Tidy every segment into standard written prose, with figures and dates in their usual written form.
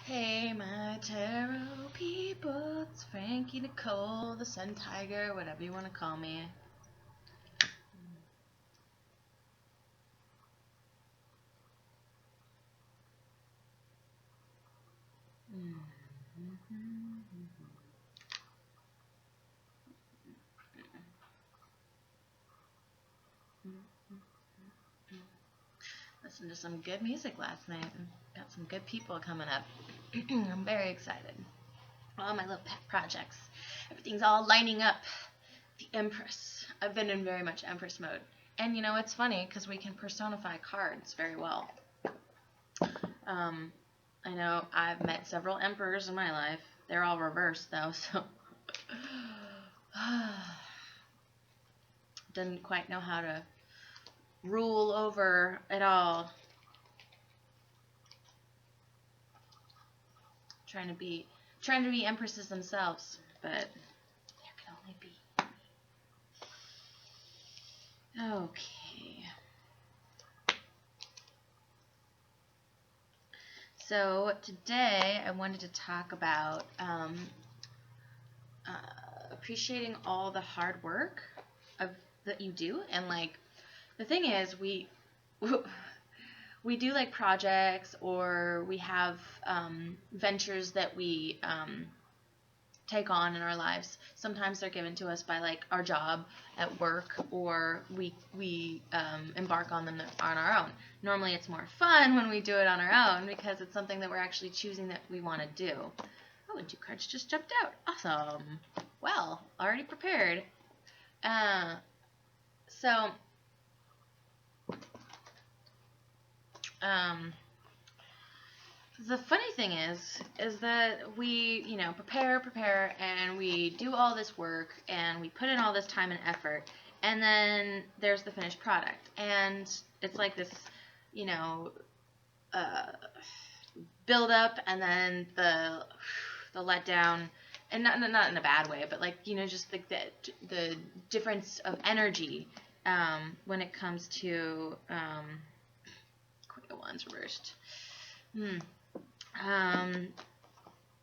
Hey, my tarot people, it's Frankie Nicole, the Sun Tiger, whatever you want to call me. Listened to some good music last night and got some good people coming up. I'm very excited. All my little pet projects, everything's all lining up. The Empress. I've been in very much Empress mode. And you know, it's funny because we can personify cards very well. Um, I know I've met several emperors in my life. They're all reversed though, so didn't quite know how to rule over it all. Trying to be empresses themselves, but there can only be. Okay. So today I wanted to talk about appreciating all the hard work that you do, and like the thing is we do like projects, or we have ventures that we take on in our lives. Sometimes they're given to us by like our job at work, or we embark on them on our own. Normally it's more fun when we do it on our own because it's something that we're actually choosing that we want to do. Oh, and 2 cards just jumped out. Awesome. Well, already prepared. So the funny thing is that we, prepare, and we do all this work, and we put in all this time and effort, and then there's the finished product, and it's like this, uh, build up, and then the letdown, and not in a bad way, but like, just like the difference of energy when it comes to Queen of Wands reversed.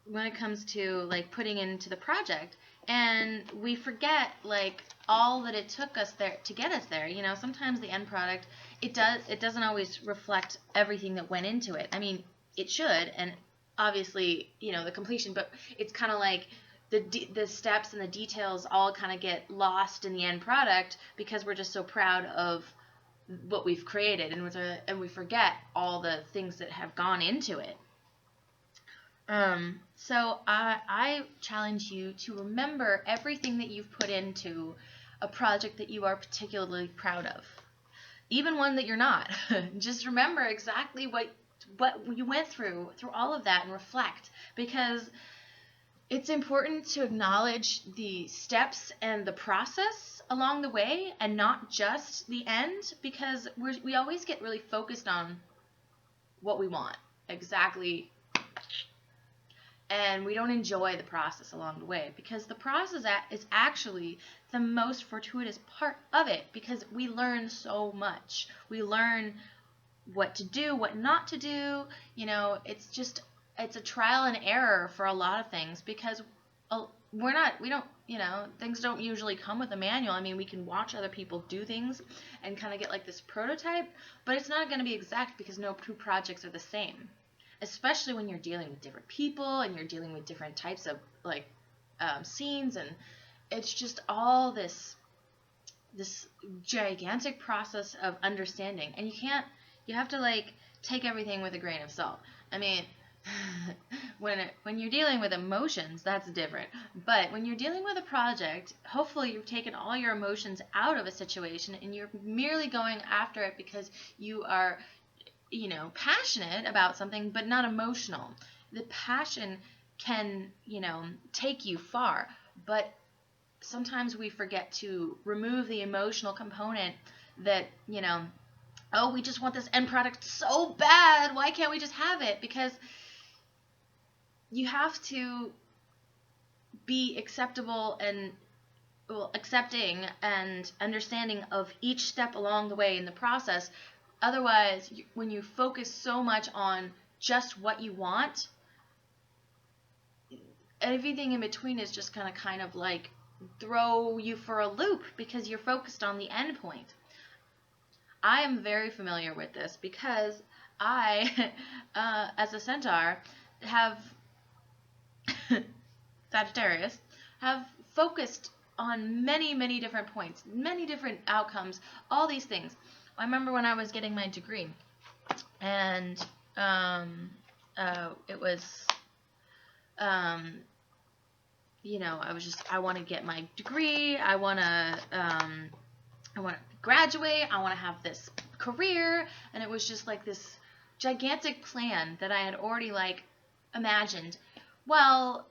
When it comes to like putting into the project, and we forget like all that it took us there to get us there. Sometimes the end product, it doesn't always reflect everything that went into it. I mean, it should, and obviously, the completion, but it's kind of like the steps and the details all kind of get lost in the end product because we're just so proud of what we've created, and we forget all the things that have gone into it. So I challenge you to remember everything that you've put into a project that you are particularly proud of, even one that you're not. Just remember exactly what you went through all of that, and reflect, because it's important to acknowledge the steps and the process along the way, and not just the end, because we always get really focused on what we want exactly, and we don't enjoy the process along the way, because the process is actually the most fortuitous part of it, because we learn so much. We learn what to do, what not to do. It's a trial and error for a lot of things, because things don't usually come with a manual. I mean, we can watch other people do things and kind of get like this prototype, but it's not going to be exact, because no two projects are the same, especially when you're dealing with different people and you're dealing with different types of like scenes, and it's just all this gigantic process of understanding, and you have to like take everything with a grain of salt. I mean, when you're dealing with emotions, that's different, but when you're dealing with a project, hopefully you've taken all your emotions out of a situation, and you're merely going after it because you are passionate about something, but not emotional. The passion can, take you far, but sometimes we forget to remove the emotional component that, oh, we just want this end product so bad. Why can't we just have it? Because you have to be acceptable and accepting and understanding of each step along the way in the process. Otherwise, when you focus so much on just what you want, everything in between is just gonna kind of like throw you for a loop because you're focused on the end point. I am very familiar with this because I, as a centaur, have Sagittarius, have focused on many, many different points, many different outcomes, all these things. I remember when I was getting my degree, and it was, um, I want to get my degree. I want to graduate. I want to have this career, and it was just like this gigantic plan that I had already like imagined. Well,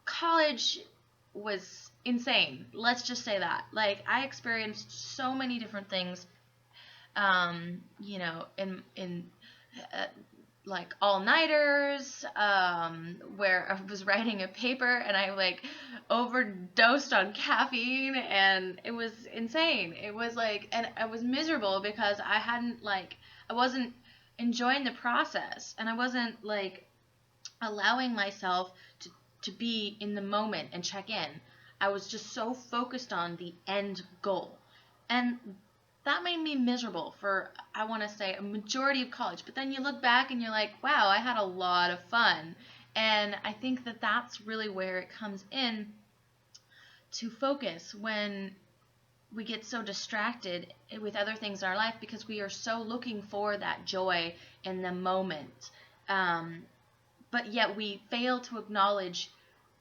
college was insane. Let's just say that. Like, I experienced so many different things, in like all-nighters, where I was writing a paper and I like overdosed on caffeine, and it was insane. It was like, and I was miserable because I wasn't enjoying the process, and I wasn't like allowing myself to be in the moment and check in. I was just so focused on the end goal. And that made me miserable for, I want to say, a majority of college. But then you look back and you're like, wow, I had a lot of fun. And I think that that's really where it comes in to focus when we get so distracted with other things in our life because we are so looking for that joy in the moment. But yet we fail to acknowledge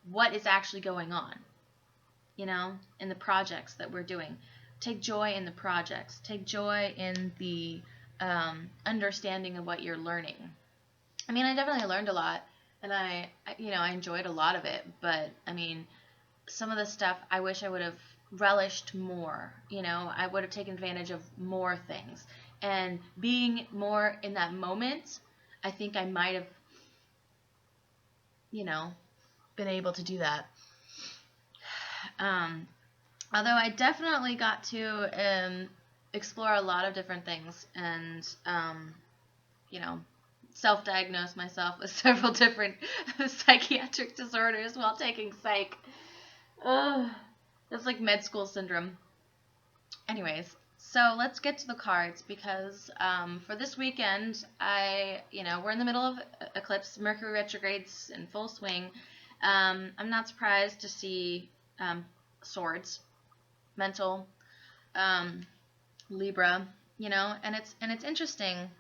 what is actually going on, in the projects that we're doing. Take joy in the projects. Take joy in the understanding of what you're learning. I mean, I definitely learned a lot, and I enjoyed a lot of it, but I mean, some of the stuff I wish I would have relished more. I would have taken advantage of more things. And being more in that moment, I think I might have been able to do that. Although I definitely got to explore a lot of different things and, self-diagnose myself with several different psychiatric disorders while taking psych. That's like med school syndrome. Anyways, so let's get to the cards because for this weekend, we're in the middle of eclipse. Mercury retrogrades in full swing. I'm not surprised to see swords, mental, Libra, and it's interesting.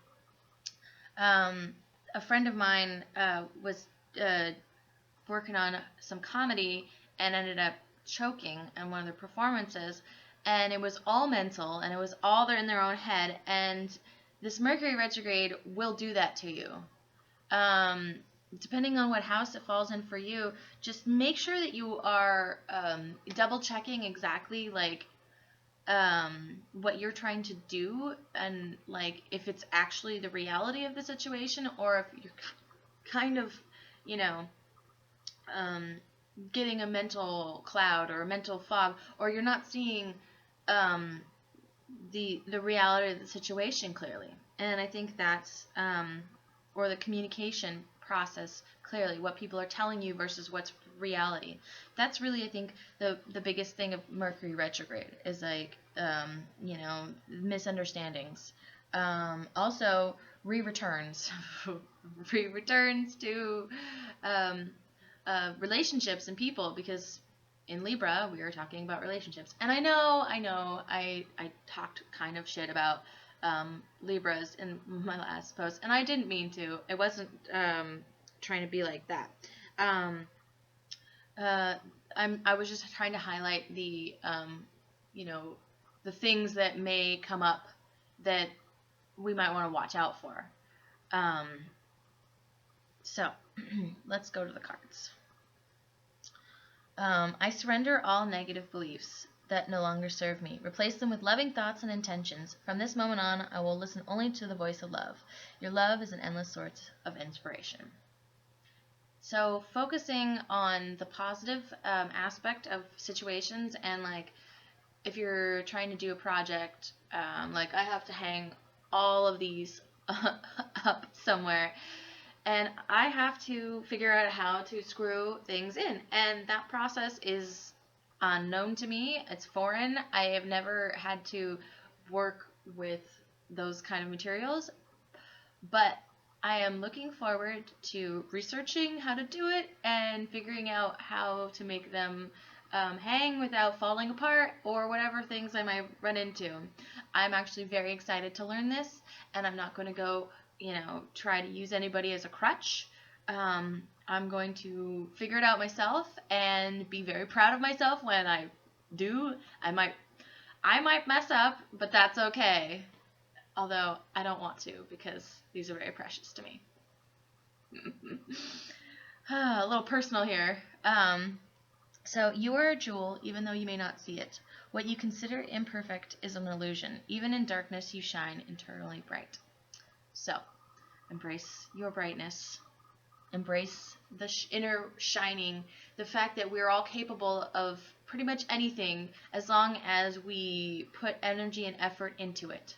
A friend of mine was working on some comedy and ended up choking in one of the performances, and it was all mental, and it was all in their own head, and this Mercury retrograde will do that to you. Depending on what house it falls in for you, just make sure that you are double checking exactly like what you're trying to do, and like if it's actually the reality of the situation, or if you're kind of getting a mental cloud or a mental fog, or you're not seeing the reality of the situation clearly. And I think that's or the communication process clearly, what people are telling you versus what's reality. That's really, I think, the biggest thing of Mercury retrograde is like misunderstandings. Also re-returns re-returns to relationships and people, because in Libra we are talking about relationships. And I know I talked kind of shit about Libras in my last post, and I didn't mean to. It wasn't trying to be like that. I was just trying to highlight the the things that may come up that we might want to watch out for. So let's go to the cards. I surrender all negative beliefs that no longer serve me. Replace them with loving thoughts and intentions. From this moment on, I will listen only to the voice of love. Your love is an endless source of inspiration. So focusing on the positive aspect of situations, and like if you're trying to do a project, like I have to hang all of these up somewhere. and I have to figure out how to screw things in. And that process is unknown to me. It's foreign. I have never had to work with those kind of materials, but I am looking forward to researching how to do it and figuring out how to make them hang without falling apart or whatever things I might run into. I'm actually very excited to learn this, and I'm not going to go, try to use anybody as a crutch. I'm going to figure it out myself and be very proud of myself when I do. I might mess up, but that's okay. Although I don't want to, because these are very precious to me. A little personal here. So you are a jewel, even though you may not see it. What you consider imperfect is an illusion. Even in darkness, you shine eternally bright. So, embrace your brightness. Embrace the inner shining. The fact that we're all capable of pretty much anything as long as we put energy and effort into it.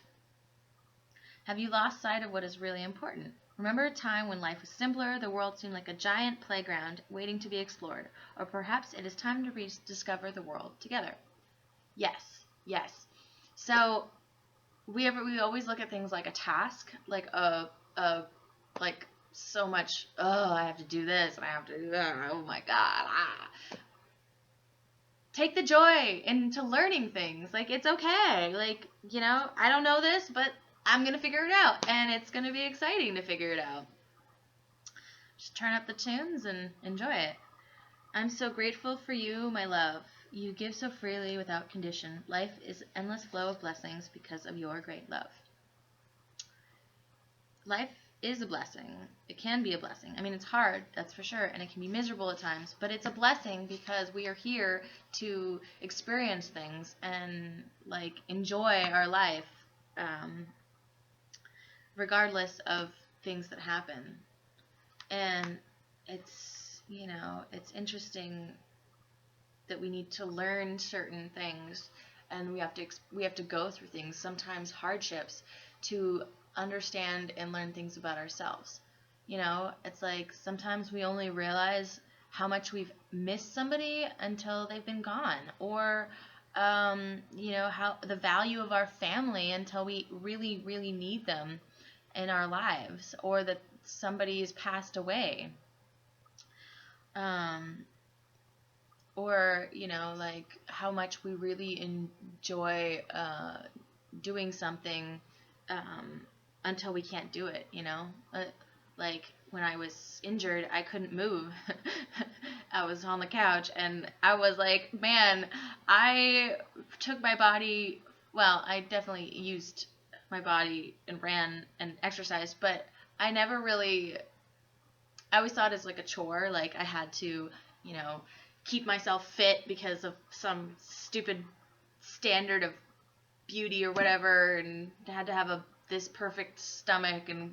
Have you lost sight of what is really important? Remember a time when life was simpler, the world seemed like a giant playground waiting to be explored, or perhaps it is time to rediscover the world together. Yes, yes. So we always look at things like a task, like like so much. Oh, I have to do this and I have to do that. Oh my God. Take the joy into learning things. Like, it's okay. Like, I don't know this, but I'm going to figure it out. And it's going to be exciting to figure it out. Just turn up the tunes and enjoy it. I'm so grateful for you, my love. You give so freely without condition. Life is an endless flow of blessings because of your great love. Life is a blessing. It can be a blessing. I mean, it's hard, that's for sure, and it can be miserable at times, but it's a blessing because we are here to experience things and enjoy our life, regardless of things that happen. And it's interesting that we need to learn certain things, and we have to go through things, sometimes hardships, to understand and learn things about ourselves. It's like sometimes we only realize how much we've missed somebody until they've been gone, or how the value of our family until we really, really need them in our lives, or that somebody has passed away. Or how much we really enjoy doing something until we can't do it. Like when I was injured, I couldn't move. I was on the couch, and I was like, man, I took my body. Well, I definitely used my body and ran and exercised, but I never really. I always thought it as like a chore. Like I had to, keep myself fit because of some stupid standard of beauty or whatever, and had to have this perfect stomach. And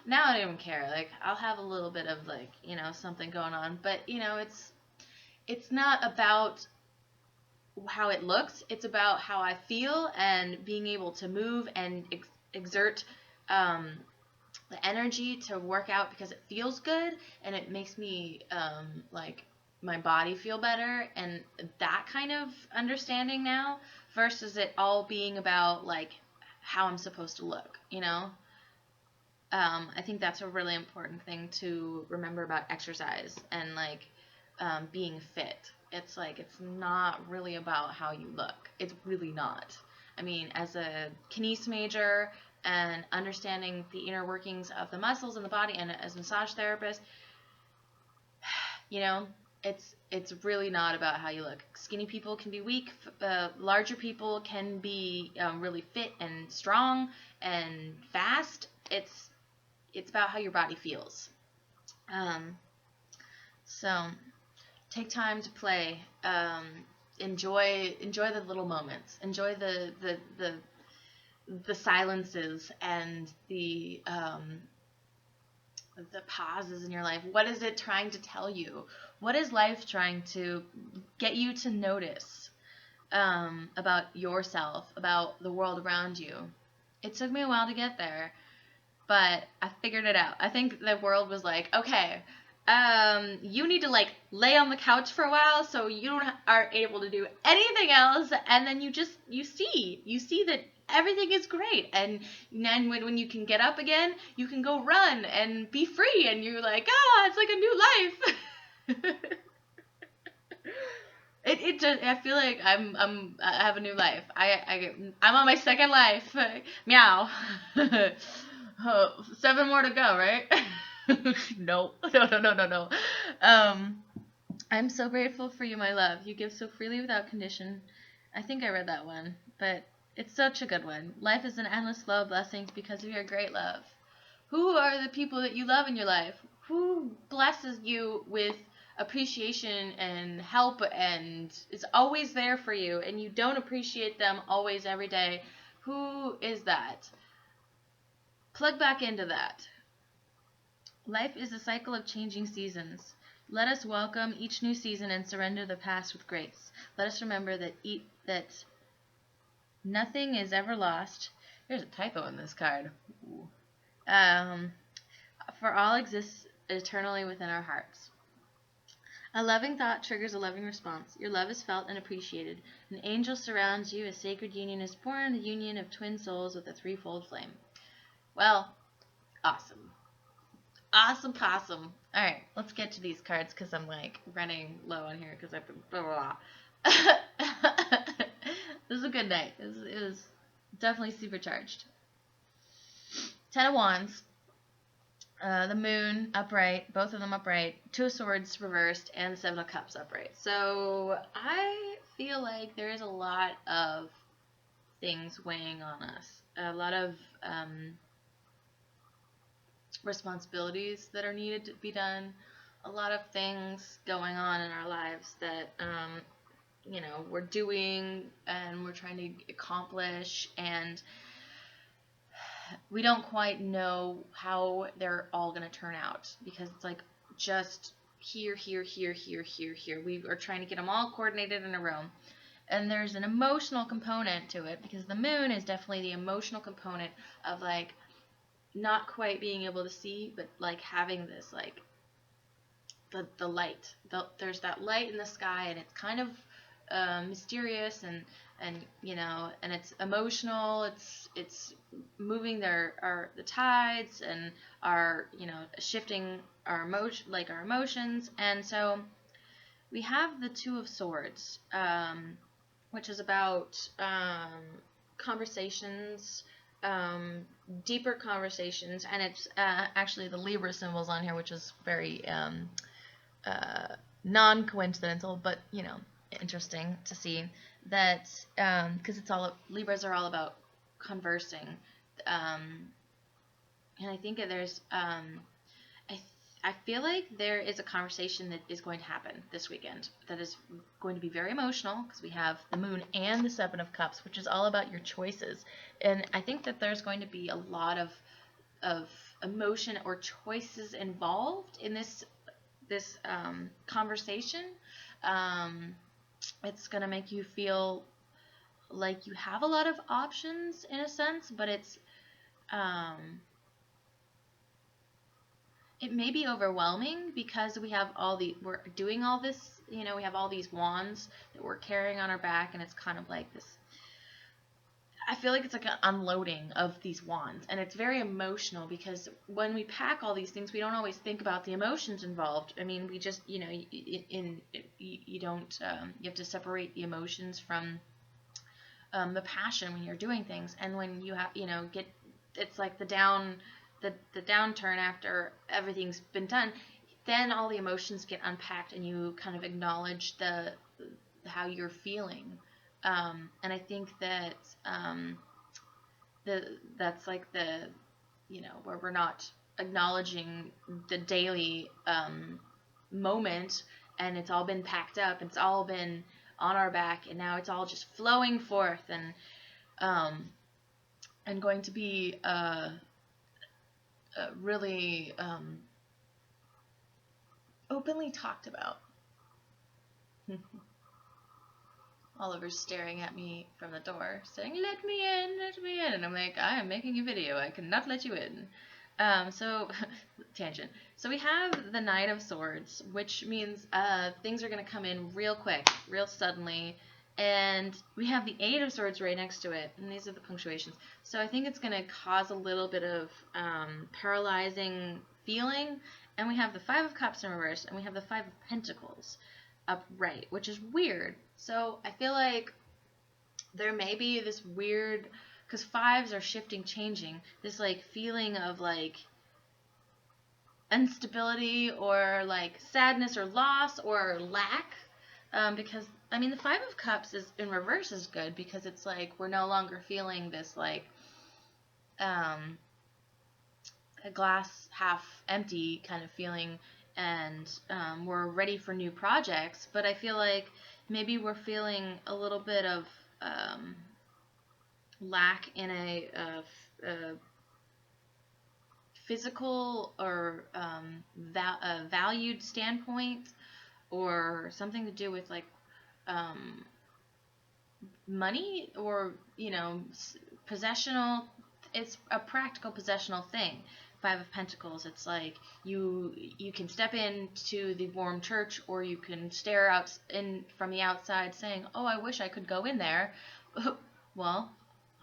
now I don't even care. Like I'll have a little bit of something going on, but it's not about how it looks. It's about how I feel and being able to move and exert the energy to work out because it feels good and it makes me my body feel better, and that kind of understanding now versus it all being about how I'm supposed to look. I think that's a really important thing to remember about exercise and being fit. It's not really about how you look. It's really not. I mean, as a kines major and understanding the inner workings of the muscles in the body, and as a massage therapist, it's really not about how you look. Skinny people can be weak. Larger people can be really fit and strong and fast. It's about how your body feels. So take time to play. Enjoy the little moments. Enjoy the silences and the pauses in your life. What is it trying to tell you? What is life trying to get you to notice about yourself, about the world around you? It took me a while to get there, but I figured it out. I think the world was like, okay, you need to like lay on the couch for a while so you don't aren't able to do anything else, and then you see that everything is great, and then when you can get up again, you can go run and be free, and you're like, it's like a new life. It just, I feel like I have a new life. I'm on my second life. Meow. Oh, 7 more to go, right? No. No. I'm so grateful for you, my love. You give so freely without condition. I think I read that one, but it's such a good one. Life is an endless flow of blessings because of your great love. Who are the people that you love in your life? Who blesses you with appreciation and help and is always there for you, and you don't appreciate them always every day? Who is that? Plug back into that. Life is a cycle of changing seasons. Let us welcome each new season and surrender the past with grace. Let us remember that nothing is ever lost. There's a typo in this card. Ooh. For all exists eternally within our hearts. A loving thought triggers a loving response. Your love is felt and appreciated. An angel surrounds you. A sacred union is born, the union of twin souls with a threefold flame. Well, awesome. Awesome possum. All right, let's get to these cards because I'm like running low on here because I've been blah, blah, blah. This is a good night. It was definitely supercharged. 10 of Wands. The Moon upright, both of them upright, 2 of Swords reversed, and the 7 of Cups upright. So I feel like there is a lot of things weighing on us. A lot of responsibilities that are needed to be done. A lot of things going on in our lives that, we're doing and we're trying to accomplish, and we don't quite know how they're all going to turn out because it's like just here. We are trying to get them all coordinated in a row. And there's an emotional component to it because the Moon is definitely the emotional component of like not quite being able to see, but like having this like the light. There's that light in the sky, and it's kind of mysterious and it's emotional. It's moving the tides and our shifting our emotions. And so we have the 2 of Swords, which is about conversations, deeper conversations, and it's actually the Libra symbols on here, which is very non-coincidental, but interesting to see that because Libras are all about conversing, and I think that there's I feel like there is a conversation that is going to happen this weekend that is going to be very emotional because we have the Moon and the 7 of Cups, which is all about your choices, and I think that there's going to be a lot of emotion or choices involved in this conversation. It's going to make you feel like you have a lot of options in a sense, but it's it may be overwhelming because we're doing all this, we have all these wands that we're carrying on our back, and it's kind of like this, I feel like it's like an unloading of these wands, and it's very emotional because when we pack all these things, we don't always think about the emotions involved. I mean, we just, you don't, you have to separate the emotions from the passion when you're doing things, and when you have, it's like the downturn after everything's been done, then all the emotions get unpacked and you kind of acknowledge how you're feeling. And I think that that's like where we're not acknowledging the daily moment, and it's all been packed up, it's all been on our back, and now it's all just flowing forth and going to be really openly talked about. Oliver's staring at me from the door, saying, "Let me in, let me in." And I'm like, I am making a video. I cannot let you in. So tangent. So we have the Knight of Swords, which means things are going to come in real quick, real suddenly. And we have the Eight of Swords right next to it, and these are the punctuations. So I think it's going to cause a little bit of paralyzing feeling. And we have the Five of Cups in reverse, and we have the Five of Pentacles upright, which is weird. So I feel like there may be this weird, because fives are shifting, changing, this like feeling of like instability or like sadness or loss or lack. Because I mean the Five of Cups is in reverse is good because it's like we're no longer feeling this like a glass half empty kind of feeling, and we're ready for new projects. But I feel like maybe we're feeling a little bit of lack in a physical or valued standpoint, or something to do with like money, or possessional. It's a practical possessional thing. Five of Pentacles, it's like you can step into the warm church, or you can stare out in from the outside saying, oh, I wish I could go in there. Well,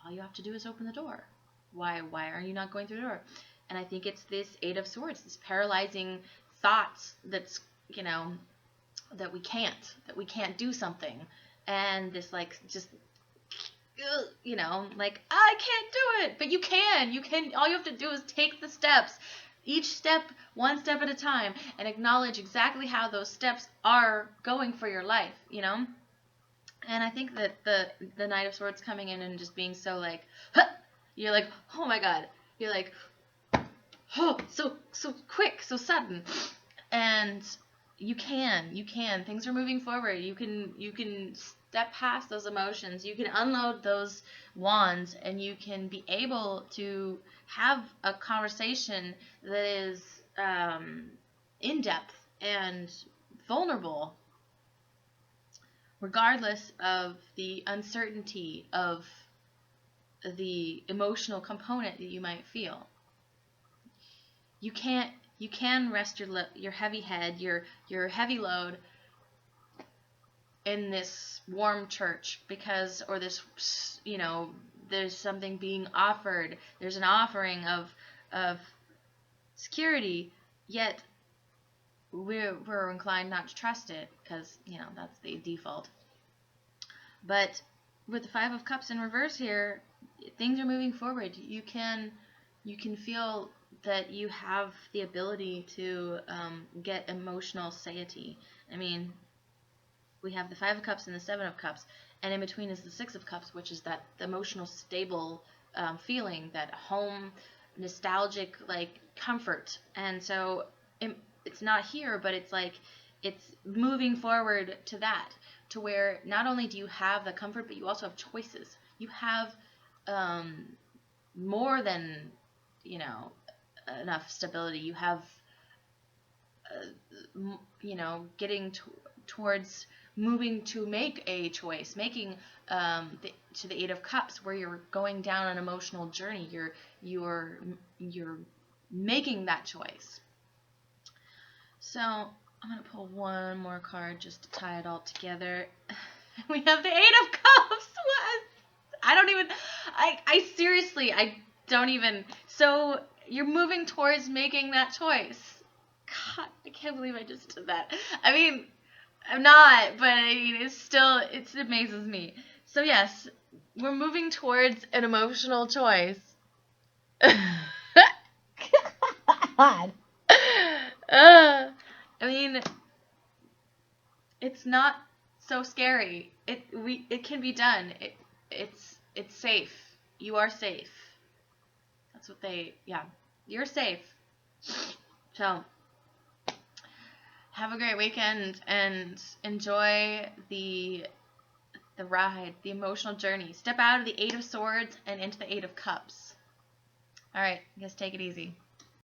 all you have to do is open the door. Why are you not going through the door? And I think it's this Eight of Swords, this paralyzing thoughts that's that we can't do something, and this like just like I can't do it, but you can. All you have to do is take the steps, each step one step at a time, and acknowledge exactly how those steps are going for your life, And I think that the Knight of Swords coming in and just being so like, huh! You're like, oh my god, you're like, oh, so quick, so sudden, and you can. Things are moving forward. You can step past those emotions. You can unload those wands, and you can be able to have a conversation that is in depth and vulnerable, regardless of the uncertainty of the emotional component that you might feel. You can rest your heavy head, your heavy load in this warm church, because, or this, there's something being offered. There's an offering of security, yet we're inclined not to trust it because that's the default. But with the Five of Cups in reverse here, things are moving forward. You can feel that you have the ability to get emotional satiety. I mean, we have the Five of Cups and the Seven of Cups, and in between is the Six of Cups, which is that emotional stable feeling, that home, nostalgic, like comfort. And so it's not here, but it's like it's moving forward to that, to where not only do you have the comfort, but you also have choices. You have more than enough stability. You have getting towards moving to make a choice, making to the Eight of Cups, where you're going down an emotional journey. You're making that choice. So I'm gonna pull one more card just to tie it all together. We have the Eight of Cups. What? I seriously, I don't even. So you're moving towards making that choice. God, I can't believe I just did that. I mean, I'm not, but I mean, it amazes me. So yes, we're moving towards an emotional choice. God. I mean, it's not so scary. It can be done. It's safe. You are safe. That's what you're safe. So have a great weekend and enjoy the ride, the emotional journey. Step out of the Eight of Swords and into the Eight of Cups. All right, I guess take it easy.